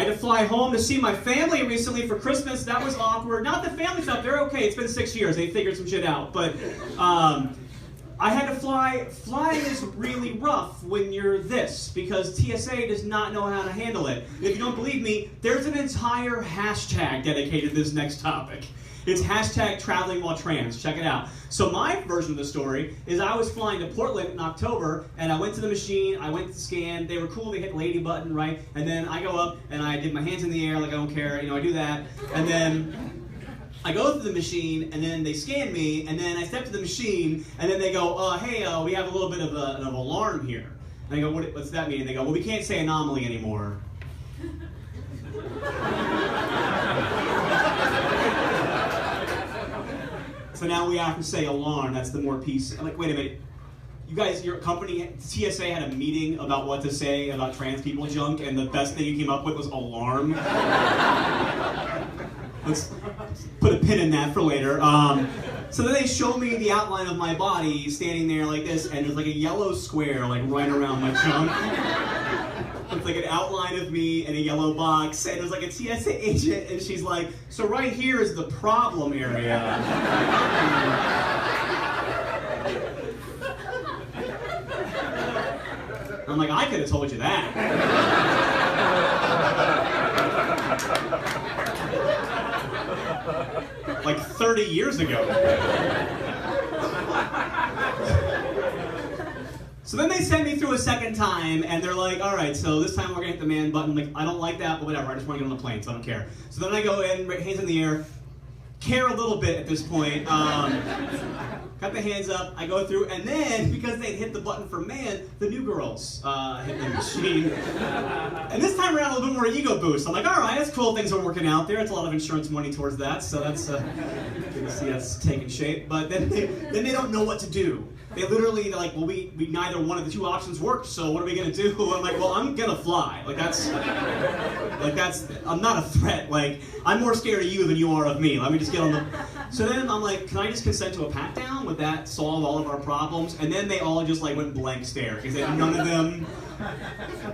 I had to fly home to see my family recently for Christmas. That was awkward. Not the family stuff, they're okay. It's been 6 years. They figured some shit out. But I had to fly. Flying is really rough when you're this, because TSA does not know how to handle it. If you don't believe me, there's an entire hashtag dedicated to this next topic. It's hashtag traveling while trans. Check it out. So my version of the story is I was flying to Portland in October, and I went to the machine, I went to scan, they were cool, they hit the lady button, right? And then I go up, and I did my hands in the air like I don't care, I do that. And then I go through the machine, and then they scan me, and then I step to the machine, and then they go, hey, we have a little bit of an alarm here. And I go, what's that mean? And they go, well, we can't say anomaly anymore. So now we have to say alarm. That's the more peace. I'm like, wait a minute. You guys, your company, TSA had a meeting about what to say about trans people junk, and the best thing you came up with was alarm. Let's put a pin in that for later. So then they show me the outline of my body standing there like this, and there's like a yellow square like right around my junk. It's like an outline of me in a yellow box, and there's like a TSA agent, and she's like, so right here is the problem area. I'm like, I could have told you that. Like 30 years ago. So then they send me through a second time, and they're like, all right, so this time we're going to hit the man button. Like, I don't like that, but whatever. I just want to get on the plane, so I don't care. So then I go in, hands in the air, care a little bit at this point. Got the hands up, I go through, and then, because they hit the button for man, the new girls hit the machine. And this time around, a little bit more ego boost. I'm like, all right, that's cool, things are working out there. It's a lot of insurance money towards that, so that's good to see that's taking shape. But then they don't know what to do. They literally, they're like, well, we neither one of the two options worked, so what are we gonna do? I'm like, well, I'm gonna fly. I'm not a threat. Like, I'm more scared of you than you are of me. Let me just get on the... So then I'm like, can I just consent to a pat down? Would that solve all of our problems? And then they all just like went blank stare, because none of them,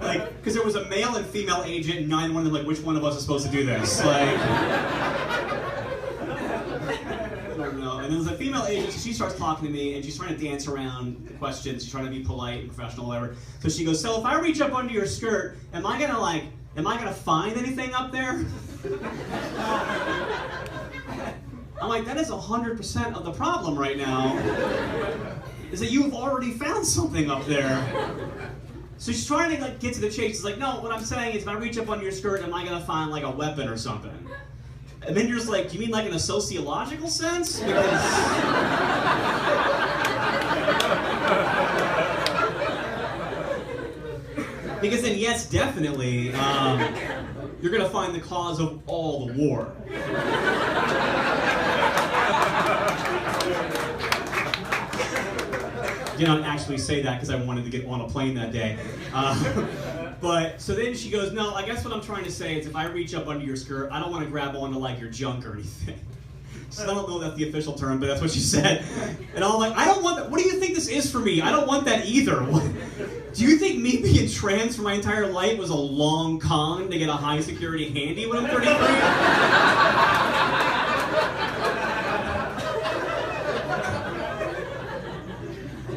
like, because there was a male and female agent, and neither one of them, like, which one of us is supposed to do this? Like... And then there's a female agent, so she starts talking to me, and she's trying to dance around the questions. She's trying to be polite and professional, whatever. So she goes, so if I reach up under your skirt, am I gonna find anything up there? I'm like, that is 100% of the problem right now, is that you've already found something up there. So she's trying to like get to the chase. She's like, no, what I'm saying is if I reach up under your skirt, am I gonna find like a weapon or something? And then you're just like, do you mean like in a sociological sense? Because then yes, definitely, you're gonna find the cause of all the war. Did not actually say that because I wanted to get on a plane that day. But, so then she goes, no, I guess what I'm trying to say is if I reach up under your skirt, I don't want to grab onto like your junk or anything. So I don't know if that's the official term, but that's what she said. And I'm like, I don't want that. What do you think this is for me? I don't want that either. Do you think me being trans for my entire life was a long con to get a high security handy when I'm 33?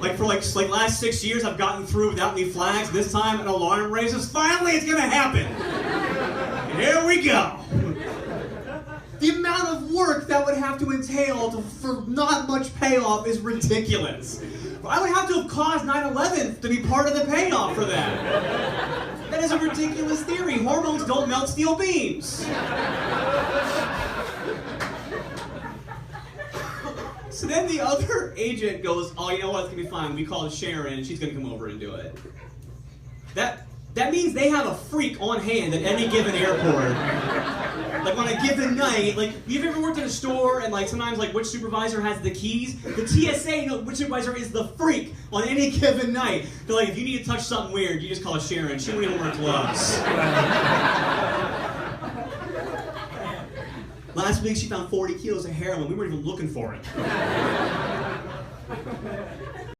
Like for like last 6 years, I've gotten through without any flags. This time, an alarm raises. Finally, it's gonna happen. And here we go. The amount of work that would have to entail for not much payoff is ridiculous. I would have to have caused 9/11 to be part of the payoff for that. That is a ridiculous theory. Hormones don't melt steel beams. So then the other agent goes, oh, you know what, it's gonna be fine. We call Sharon, and she's gonna come over and do it. That means they have a freak on hand at any given airport. Like on a given night, like, you've ever worked at a store and like sometimes like which supervisor has the keys? The TSA knows which supervisor is the freak on any given night. They're like, if you need to touch something weird, you just call Sharon. She won't even wear gloves. Last week she found 40 kilos of heroin. We weren't even looking for it.